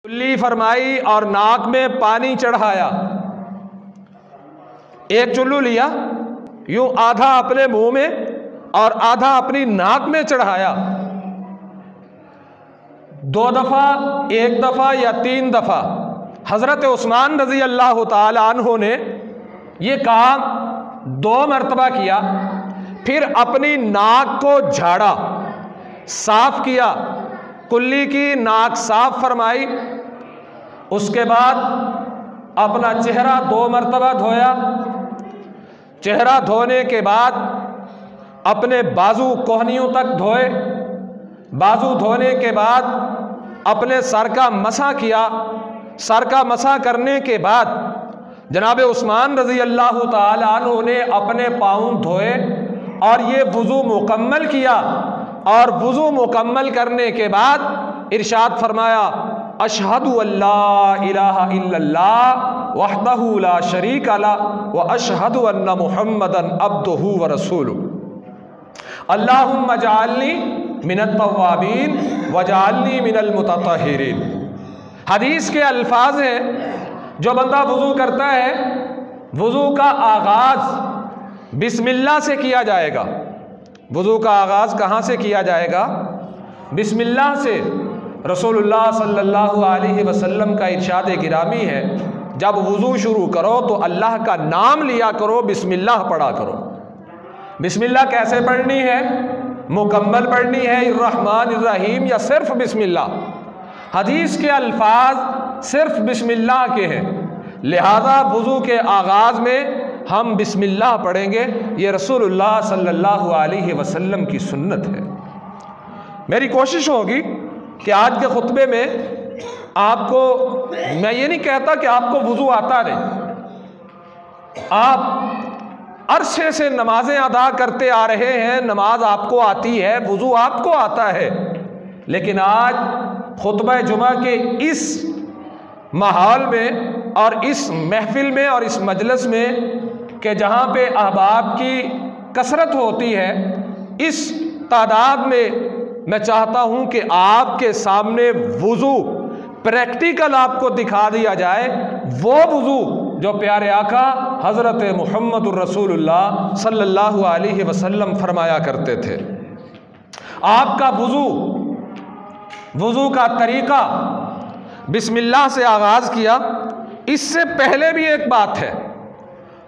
कुल्ली फरमाई और नाक में पानी चढ़ाया। एक चुल्लू लिया, यूं आधा अपने मुंह में और आधा अपनी नाक में चढ़ाया। 2 दफा, 1 दफा या 3 दफा हजरत उस्मान रजी अल्लाह ताला अन्हु ने ये काम 2 मरतबा किया। फिर अपनी नाक को झाड़ा, साफ किया, कुल्ली की नाक साफ फरमाई। उसके बाद अपना चेहरा 2 मरतबा धोया। चेहरा धोने के बाद अपने बाजू कोहनियों तक धोए। बाजू धोने के बाद अपने सर का मसा किया। सर का मसा करने के बाद जनाब उस्मान रजी अल्लाह ताला अन्हु ने अपने पाँव धोए और ये वुज़ू मुकम्मल किया। और वुज़ू मुकम्मल करने के बाद इरशाद फरमाया, अशहदु अल्ला इलाहा इल्लल्लाह वहदहु ला शरीका ला व अशहदु अन्ना मुहम्मदन अब्दुहु व रसूलुहु अल्लाहुम्मा जअलनी मिनत तव्वाबीन वजअलनी मिनल मुतत्तहिरीन। हदीस के अल्फाज हैं, जो बंदा वुज़ू करता है वुज़ू का आगाज़ बिस्मिल्लाह से किया जाएगा। वुज़ू का आगाज़ कहाँ से किया जाएगा? बिस्मिल्लाह से। रसूलुल्लाह सल्लल्लाहु अलैहि वसल्लम का इरशाद गिरामी है, जब वुज़ू शुरू करो तो अल्लाह का नाम लिया करो, बिस्मिल्लाह पढ़ा करो। बिस्मिल्लाह कैसे पढ़नी है? मुकम्मल पढ़नी है, इर्रहमान इर्रहीम, या सिर्फ बिस्मिल्लाह? हदीस के अल्फाज सिर्फ बिस्मिल्लाह के हैं, लिहाजा वुज़ू के आगाज़ में हम बिस्मिल्लाह पढ़ेंगे। ये रसूलुल्लाह सल्लल्लाहु अलैहि वसल्लम की सुन्नत है। मेरी कोशिश होगी कि आज के खुतबे में आपको, मैं ये नहीं कहता कि आपको वुज़ू आता नहीं, आप अरसे से नमाजें अदा करते आ रहे हैं, नमाज आपको आती है, वुज़ू आपको आता है, लेकिन आज खुतबा जुमा के इस माहौल में और इस महफिल में और इस मजलिस में कि जहाँ पे अहबाब की कसरत होती है, इस तादाद में मैं चाहता हूँ कि आपके सामने वुज़ू प्रैक्टिकल आपको दिखा दिया जाए, वो वुज़ू जो प्यारे आका हज़रत मुहम्मदुर रसूलुल्लाह सल्लल्लाहु अलैहि वसल्लम फरमाया करते थे। आपका वुज़ू का तरीक़ा बिस्मिल्लाह से आगाज़ किया। इससे पहले भी एक बात है,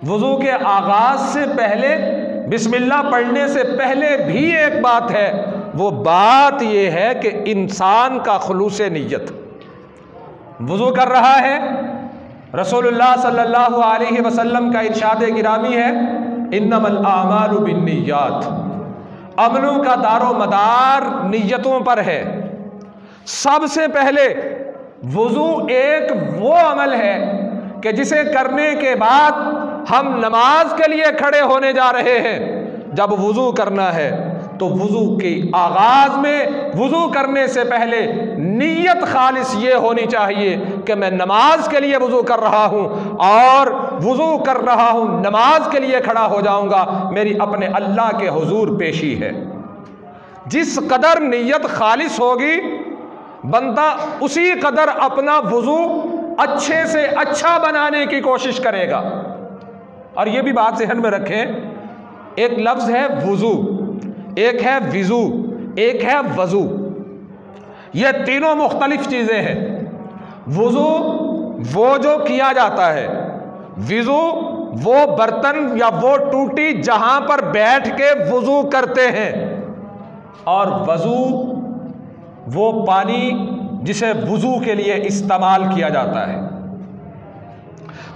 वुज़ू के आगाज़ से पहले, बिस्मिल्लाह पढ़ने से पहले भी एक बात है। वो बात ये है कि इंसान का खुलूस नियत। वुज़ू कर रहा है, रसूलुल्लाह सल्लल्लाहु अलैहि वसल्लम का इरशाद गिरामी है, इन्नमल आमालु बिन्नियात, अमलों का दारो मदार नियतों पर है। सबसे पहले वुज़ू एक वो अमल है कि जिसे करने के बाद हम नमाज के लिए खड़े होने जा रहे हैं। जब वुज़ू करना है तो वुज़ू के आगाज़ में, वुज़ू करने से पहले नीयत खालिस ये होनी चाहिए कि मैं नमाज के लिए वुज़ू कर रहा हूँ और वुज़ू कर रहा हूँ, नमाज के लिए खड़ा हो जाऊँगा, मेरी अपने अल्लाह के हुजूर पेशी है। जिस कदर नीयत खालिस होगी, बंदा उसी कदर अपना वुज़ू अच्छे से अच्छा बनाने की कोशिश करेगा। और ये भी बात ज़हन में रखें, एक लफ्ज़ है वुज़ू, एक है विज़ू, एक है वज़ू। ये तीनों मुख्तलिफ चीज़ें हैं। वुज़ू वो जो किया जाता है, विज़ू वो बर्तन या वो टूटी जहाँ पर बैठ के वुज़ू करते हैं, और वज़ू वो पानी जिसे वुज़ू के लिए इस्तेमाल किया जाता है।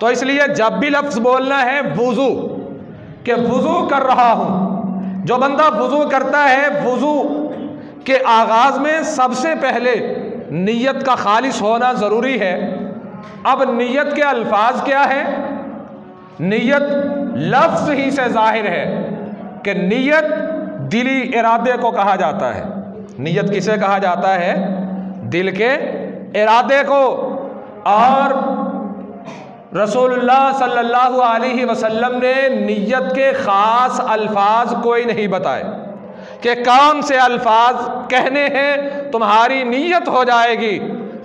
तो इसलिए जब भी लफ्ज़ बोलना है वुज़ू, कि वुज़ू कर रहा हूँ, जो बंदा वुज़ू करता है, वुज़ू के आगाज़ में सबसे पहले नीयत का खालिस होना ज़रूरी है। अब नीयत के अल्फाज क्या है? नीयत लफ्ज़ ही से ज़ाहिर है कि नीयत दिली इरादे को कहा जाता है। नीयत किसे कहा जाता है? दिल के इरादे को। और रसूलुल्लाह सल्लल्लाहु अलैहि वसल्लम ने नीयत के ख़ास अल्फाज कोई नहीं बताए कि कौन से अल्फाज कहने हैं तुम्हारी नीयत हो जाएगी।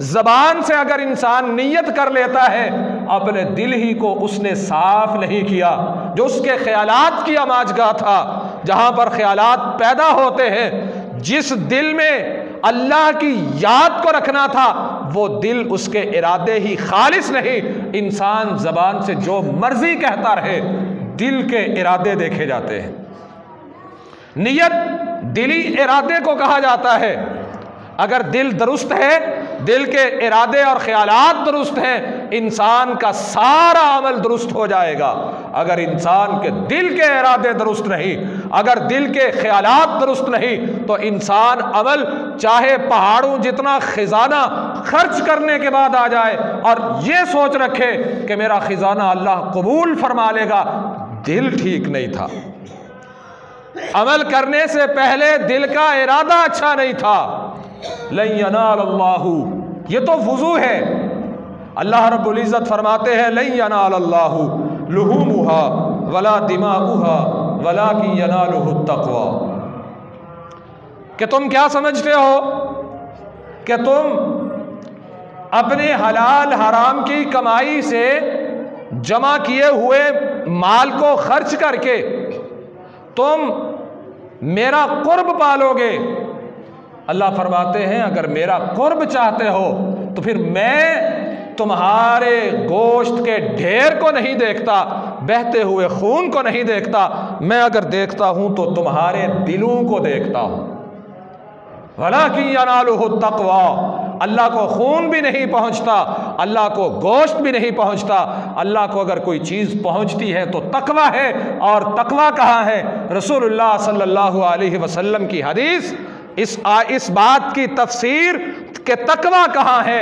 ज़बान से अगर इंसान नियत कर लेता है, अपने दिल ही को उसने साफ नहीं किया। जो उसके ख्यालात की आमाजगाह था, जहाँ पर ख्यालात पैदा होते हैं, जिस दिल में अल्लाह की याद को रखना था, वो दिल, उसके इरादे ही खालिस नहीं। इंसान ज़बान से जो मर्जी कहता रहे, दिल के इरादे देखे जाते हैं। नियत दिली इरादे को कहा जाता है। अगर दिल दुरुस्त है, दिल के इरादे और ख्यालात दुरुस्त हैं, इंसान का सारा अमल दुरुस्त हो जाएगा। अगर इंसान के दिल के इरादे दुरुस्त नहीं, अगर दिल के ख्यालात दुरुस्त नहीं, तो इंसान अमल चाहे पहाड़ों जितना खजाना खर्च करने के बाद आ जाए और ये सोच रखे कि मेरा खजाना अल्लाह कबूल फरमा लेगा, दिल ठीक नहीं था। अमल करने से पहले दिल का इरादा अच्छा नहीं था। लन यनाल अल्लाहु, ये तो वुजू है। अल्लाह रब्बुल इज़्ज़त फरमाते हैं लन यनाल अल्लाहु लुहुमुहा वला दिमाउहा वलाकिन यनालुहु तक़वा। कि तुम क्या समझते हो कि तुम अपने हलाल हराम की कमाई से जमा किए हुए माल को खर्च करके तुम मेरा कुर्ब पालोगे? अल्लाह फरमाते हैं अगर मेरा कुर्ब चाहते हो तो फिर मैं तुम्हारे गोश्त के ढेर को नहीं देखता, बहते हुए खून को नहीं देखता, मैं अगर देखता हूं तो तुम्हारे दिलों को देखता हूं। वलाकिन यनालुहु तक़वा, अल्लाह को खून भी नहीं पहुंचता, अल्लाह को गोश्त भी नहीं पहुंचता। अल्लाह को अगर कोई चीज़ पहुंचती है तो तक़वा है। और तक़वा कहाँ है? रसूलुल्लाह सल्लल्लाहु अलैहि वसल्लम की हदीस इस बात की तफसीर के तक़वा कहाँ है,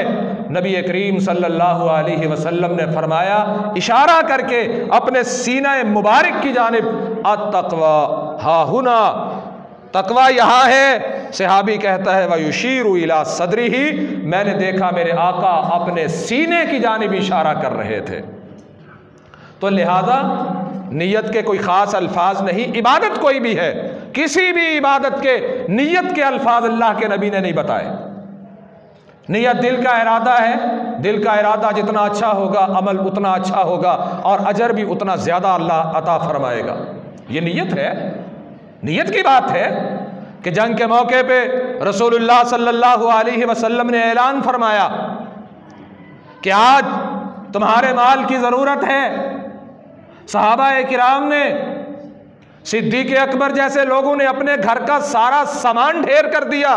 नबी करीम सल्लल्लाहु अलैहि वसल्लम ने फरमाया, इशारा करके अपने सीना मुबारक की जानिब, अत-तक़वा हाहुना, तक़वा यहाँ है। सहाबी कहता है वयुशीरु इला सदरिही, मैंने देखा मेरे आका अपने सीने की जानिब इशारा कर रहे थे। तो लिहाजा नियत के कोई ख़ास अल्फाज नहीं। इबादत कोई भी है, किसी भी इबादत के नियत के अल्फाज अल्लाह के नबी ने नहीं बताए। नियत दिल का इरादा है, दिल का इरादा जितना अच्छा होगा अमल उतना अच्छा होगा और अजर भी उतना ज़्यादा अल्लाह अता फरमाएगा। ये नियत है, नियत की बात है कि जंग के मौके पे रसूलुल्लाह सल्लल्लाहु अलैहि वसल्लम ने ऐलान फरमाया कि आज तुम्हारे माल की ज़रूरत है। सहाबाए किराम ने, सिद्दीक़ अकबर जैसे लोगों ने अपने घर का सारा सामान ढेर कर दिया।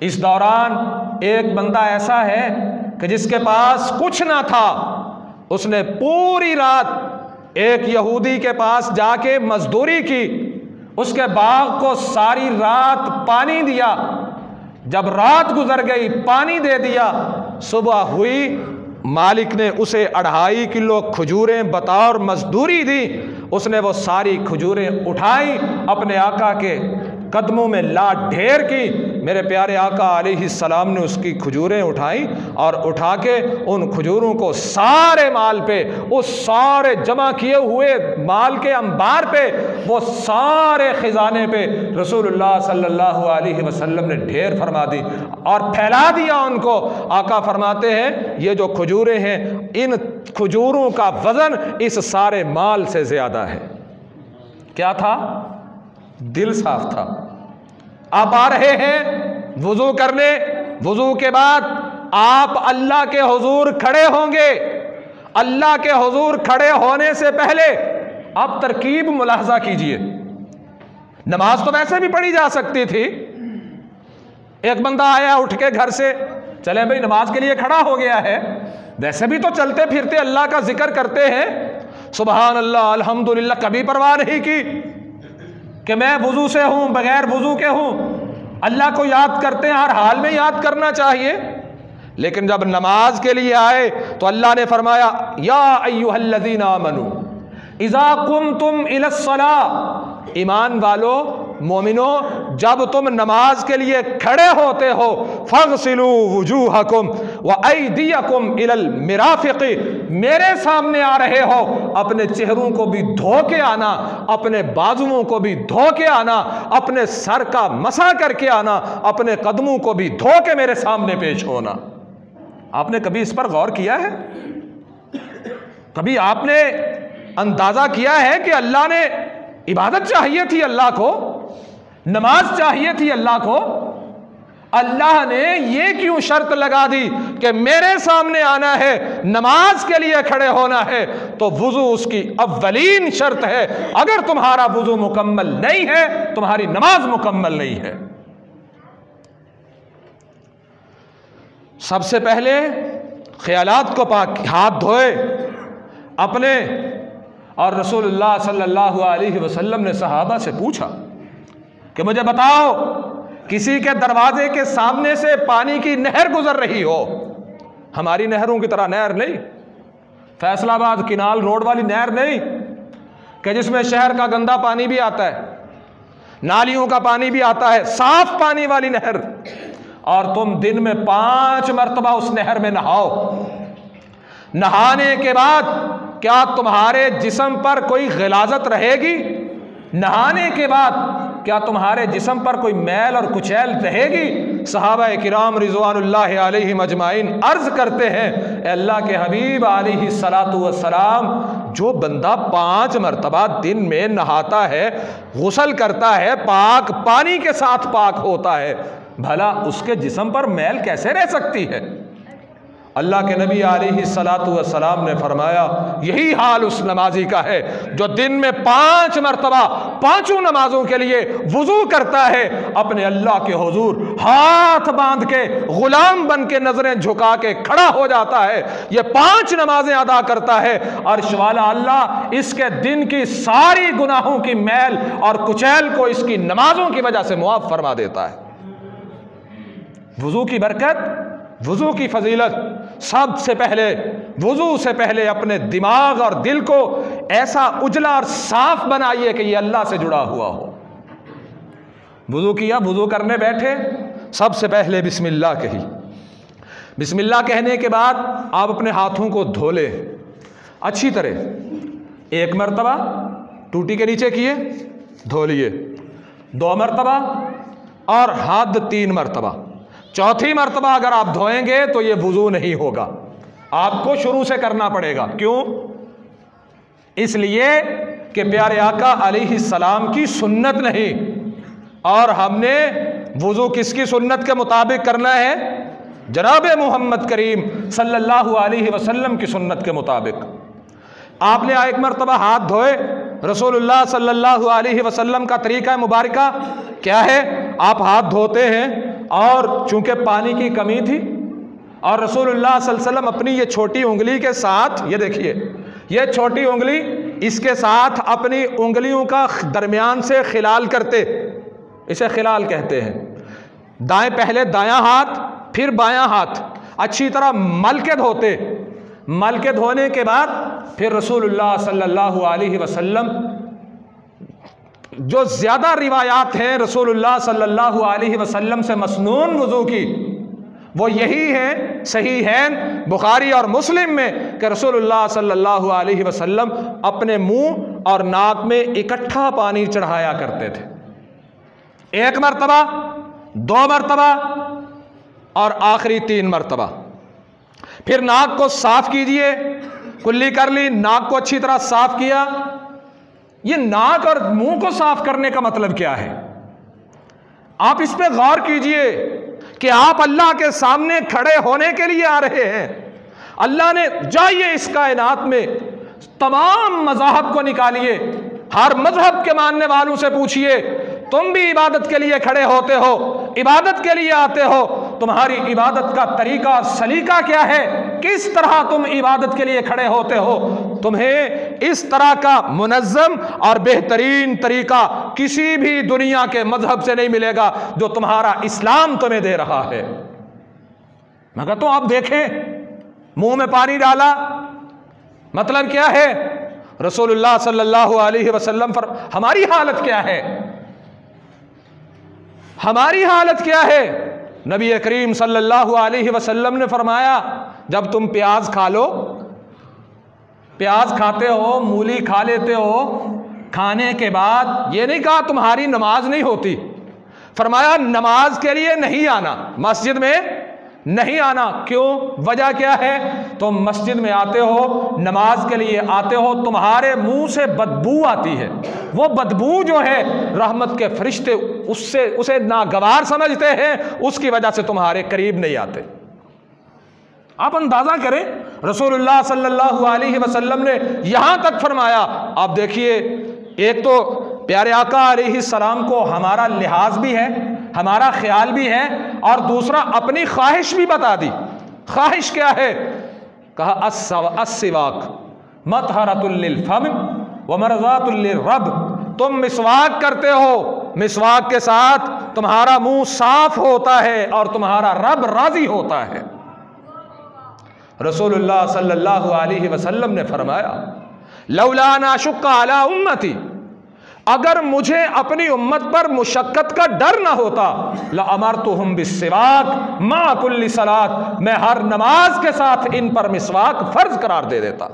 इस दौरान एक बंदा ऐसा है कि जिसके पास कुछ ना था, उसने पूरी रात एक यहूदी के पास जाके मजदूरी की, उसके बाग को सारी रात पानी दिया। जब रात गुजर गई पानी दे दिया, सुबह हुई, मालिक ने उसे 2.5 किलो खजूरें बतौर मजदूरी दी। उसने वो सारी खजूरें उठाई, अपने आका के कदमों में ला ढेर की। मेरे प्यारे आका अलैहिस्सलाम ने उसकी खजूरें उठाई और उठा के उन खजूरों को सारे माल पे, उस सारे जमा किए हुए माल के अंबार पे, वो सारे खजाने पे रसूलुल्लाह सल्लल्लाहु अलैहि वसल्लम ने ढेर फरमा दी और फैला दिया उनको। आका फरमाते हैं ये जो खजूरें हैं, इन खजूरों का वजन इस सारे माल से ज्यादा है। क्या था? दिल साफ था। आप आ रहे हैं वुजू करने, वुजू के बाद आप अल्लाह के हुजूर खड़े होंगे। अल्लाह के हुजूर खड़े होने से पहले आप तरकीब मुलाहजा कीजिए। नमाज तो वैसे भी पढ़ी जा सकती थी। एक बंदा आया उठ के घर से, चले भाई नमाज के लिए खड़ा हो गया है, वैसे भी तो चलते फिरते अल्लाह का जिक्र करते हैं, सुबहान अल्लाह अल्हम्दुलिल्लाह, कभी परवाह नहीं की कि मैं वुजू से हूं, बगैर वुजू के हूं। अल्लाह को याद करते हैं, हर हाल में याद करना चाहिए। लेकिन जब नमाज के लिए आए तो अल्लाह ने फरमाया या अय्युहल्लज़ीना आमनू इज़ा कुमतुम इलस्सलाह, ईमान वालो, मोमिनो, जब तुम नमाज के लिए खड़े होते हो, फगसिलू वुजूहकुम व ऐदियकुम इलल मिराफिक़ी, मेरे सामने आ रहे हो, अपने चेहरों को भी धो के आना, अपने बाजुओं को भी धो के आना, अपने सर का मसा करके आना, अपने कदमों को भी धो के मेरे सामने पेश होना। आपने कभी इस पर गौर किया है? कभी आपने अंदाजा किया है कि अल्लाह ने इबादत चाहिए थी, अल्लाह को नमाज चाहिए थी, अल्लाह को अल्लाह ने ये क्यों शर्त लगा दी कि मेरे सामने आना है, नमाज के लिए खड़े होना है, तो वुजू उसकी अव्वलीन शर्त है। अगर तुम्हारा वुजू मुकम्मल नहीं है, तुम्हारी नमाज मुकम्मल नहीं है। सबसे पहले ख्यालात को पाक, हाथ धोए अपने। और रसूलुल्लाह सल्लल्लाहु अलैहि वसल्लम ने सहाबा से पूछा कि मुझे बताओ, किसी के दरवाजे के सामने से पानी की नहर गुजर रही हो, हमारी नहरों की तरह नहर नहीं, फैसलाबाद किनाल रोड वाली नहर नहीं कि जिसमें शहर का गंदा पानी भी आता है, नालियों का पानी भी आता है, साफ पानी वाली नहर, और तुम दिन में 5 मरतबा उस नहर में नहाओ। नहाने के बाद क्या तुम्हारे जिस्म पर कोई गिलाजत रहेगी? नहाने के बाद क्या तुम्हारे जिस्म पर कोई मैल और कुचैल रहेगी? सहाबा किराम रिज़वानुल्लाहि अलैहिम अजमाइन अर्ज करते हैं, अल्लाह के हबीब अलैहि सलातु वस्सलाम, जो बंदा 5 मरतबा दिन में नहाता है, गुस्ल करता है, पाक पानी के साथ पाक होता है, भला उसके जिस्म पर मैल कैसे रह सकती है? अल्लाह के नबी अलैहि सलातु वस्सलाम ने फरमाया, यही हाल उस नमाजी का है जो दिन में 5 मरतबा पांचों नमाजों के लिए वुजू करता है, अपने अल्लाह के हुजूर हाथ बांध के गुलाम बन के नजरें झुका के खड़ा हो जाता है, ये 5 नमाजें अदा करता है। अर्श वाला अल्लाह इसके दिन की सारी गुनाहों की मैल और कुचैल को इसकी नमाजों की वजह से मुआफ फरमा देता है। वुजू की बरकत, वुजू की फजीलत, सबसे पहले वुजू से पहले अपने दिमाग और दिल को ऐसा उजला और साफ बनाइए कि ये अल्लाह से जुड़ा हुआ हो। वुजू किया, वुजू करने बैठे, सबसे पहले बिस्मिल्लाह कही। बिस्मिल्लाह कहने के बाद आप अपने हाथों को धो ले अच्छी तरह। 1 मरतबा टूटी के नीचे किए, धो लिए, 2 मरतबा और हाथ 3 मरतबा। 4थी मरतबा अगर आप धोएंगे तो ये वुजू नहीं होगा, आपको शुरू से करना पड़ेगा। क्यों? इसलिए कि प्यारे आका अलैहि सलाम की सुन्नत नहीं, और हमने वुजू किसकी सुन्नत के मुताबिक करना है? जनाब मोहम्मद करीम सल्लल्लाहु अलैहि वसल्लम की सुन्नत के मुताबिक। आपने 1 मरतबा हाथ धोए, रसूलुल्लाह सल्लल्लाहु अलैहि वसल्लम का तरीका मुबारका क्या है? आप हाथ धोते हैं और चूंकि पानी की कमी थी और रसूलुल्लाह सल्लल्लाहु अलैहि वसल्लम अपनी ये छोटी उंगली के साथ, ये देखिए ये छोटी उंगली, इसके साथ अपनी उंगलियों का दरमियान से खिलाल करते, इसे खिलाल कहते हैं। दाएं पहले दायां हाथ फिर बायां हाथ अच्छी तरह मल के धोते, मल के धोने के बाद फिर रसूलुल्लाह सल्लल्लाहु अलैहि वसल्लम, जो ज़्यादा रिवायात हैं रसूलुल्लाह सल्लल्लाहु अलैहि वसल्लम से मसनून वुज़ू की, वो यही है सही है बुखारी और मुस्लिम में कि रसूलुल्लाह सल्लल्लाहु अलैहि वसल्लम अपने मुंह और नाक में इकट्ठा पानी चढ़ाया करते थे। 1 मरतबा, 2 मरतबा और आखिरी 3 मरतबा। फिर नाक को साफ कीजिए, कुल्ली कर ली, नाक को अच्छी तरह साफ किया। ये नाक और मुंह को साफ करने का मतलब क्या है? आप इस पे गौर कीजिए कि आप अल्लाह के सामने खड़े होने के लिए आ रहे हैं। अल्लाह ने, जाइए इस कायनात में तमाम मज़ाहब को निकालिए, हर मजहब के मानने वालों से पूछिए, तुम भी इबादत के लिए खड़े होते हो, इबादत के लिए आते हो, तुम्हारी इबादत का तरीका और सलीका क्या है? किस तरह तुम इबादत के लिए खड़े होते हो? तुम्हें इस तरह का मुनज़्ज़म और बेहतरीन तरीका किसी भी दुनिया के मजहब से नहीं मिलेगा जो तुम्हारा इस्लाम तुम्हें दे रहा है। मगर तो आप देखें, मुंह में पानी डाला, मतलब क्या है? रसूलुल्लाह सल्लल्लाहु अलैहि वसल्लम पर हमारी हालत क्या है? हमारी हालत क्या है? नबी करीम सल्लल्लाहु अलैहि वसल्लम ने फरमाया, जब तुम प्याज खा लो, प्याज खाते हो, मूली खा लेते हो, खाने के बाद ये नहीं कहा तुम्हारी नमाज नहीं होती, फरमाया नमाज के लिए नहीं आना, मस्जिद में नहीं आना। क्यों? वजह क्या है? तुम मस्जिद में आते हो, नमाज के लिए आते हो, तुम्हारे मुंह से बदबू आती है, वो बदबू जो है रहमत के फरिश्ते उसे नागवार समझते हैं, उसकी वजह से तुम्हारे करीब नहीं आते। आप अंदाजा करें, रसूलुल्लाह सल्लल्लाहु अलैहि वसल्लम ने यहां तक फरमाया। आप देखिए, एक तो प्यारे आका अलैहिस्सलाम को हमारा लिहाज भी है, हमारा ख्याल भी है, और दूसरा अपनी ख्वाहिश भी बता दी। ख्वाहिश क्या है? कहा अस्सिवाक मतहरतुल लिल फम व मरज़ातुल लिर्रब। तुम मिसवाक करते हो, मिसवाक के साथ तुम्हारा मुंह साफ होता है और तुम्हारा रब राजी होता है। रसूलुल्लाह सल्लल्लाहु अलैहि वसल्लम ने फरमाया, लौला अन अशुक्का अला उम्मती, अगर मुझे अपनी उम्मत पर मुशक्कत का डर ना होता, लअमरतुहुम बिस्सिवाक मा कुल्ली सलात, मैं हर नमाज के साथ इन पर मिसवाक फर्ज करार दे देता।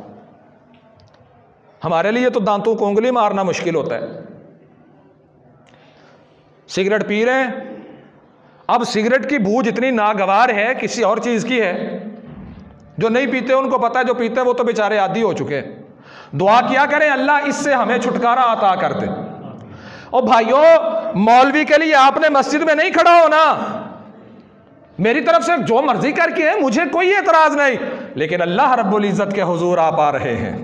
हमारे लिए तो दांतों को उंगली मारना मुश्किल होता है। सिगरेट पी रहे हैं, अब सिगरेट की बू इतनी नागवार है, किसी और चीज की है। जो नहीं पीते उनको पता है, जो पीते हैं वो तो बेचारे आदी हो चुके हैं। दुआ किया करें, अल्लाह इससे हमें छुटकारा अता कर दे। और भाइयों, मौलवी के लिए आपने मस्जिद में नहीं खड़ा होना, मेरी तरफ से जो मर्जी करके है, मुझे कोई एतराज नहीं, लेकिन अल्लाह रब्बुल इज्जत के हुजूर आप आ रहे हैं,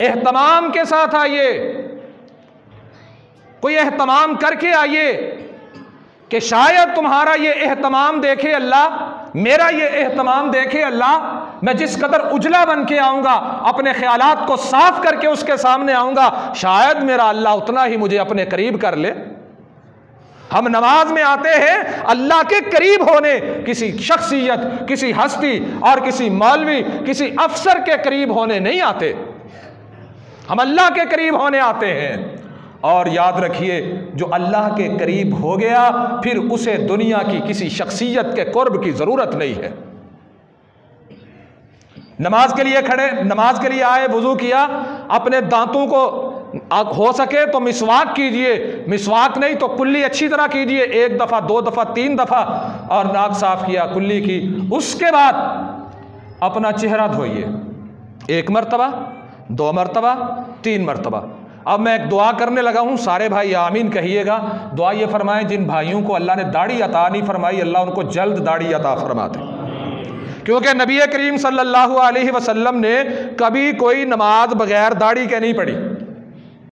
एहतमाम के साथ आइए, कोई एहतमाम करके आइए कि शायद तुम्हारा ये एहतमाम देखे अल्लाह, मेरा ये एहतमाम देखे अल्लाह, मैं जिस कदर उजला बन के आऊंगा, अपने ख्यालात को साफ करके उसके सामने आऊंगा, शायद मेरा अल्लाह उतना ही मुझे अपने करीब कर ले। हम नमाज में आते हैं अल्लाह के करीब होने, किसी शख्सियत, किसी हस्ती और किसी मौलवी, किसी अफसर के करीब होने नहीं आते, हम अल्लाह के करीब होने आते हैं। और याद रखिए, जो अल्लाह के करीब हो गया, फिर उसे दुनिया की किसी शख्सियत के कुर्ब की जरूरत नहीं है। नमाज के लिए खड़े, नमाज के लिए आए, वुजू किया, अपने दांतों को हो सके तो मिसवाक कीजिए, मिसवाक नहीं तो कुल्ली अच्छी तरह कीजिए, 1 दफा 2 दफा 3 दफा, और नाक साफ किया, कुल्ली की। उसके बाद अपना चेहरा धोइए, 1 मरतबा, 2 मरतबा, 3 मरतबा। अब मैं एक दुआ करने लगा हूं, सारे भाई आमीन कहिएगा। दुआ ये फरमाएं, जिन भाइयों को अल्लाह ने दाढ़ी अता नहीं फरमाई, अल्लाह उनको जल्द दाढ़ी अता फरमा दे, क्योंकि नबी करीम सल्लल्लाहु अलैहि वसल्लम ने कभी कोई नमाज बगैर दाढ़ी के नहीं पढ़ी।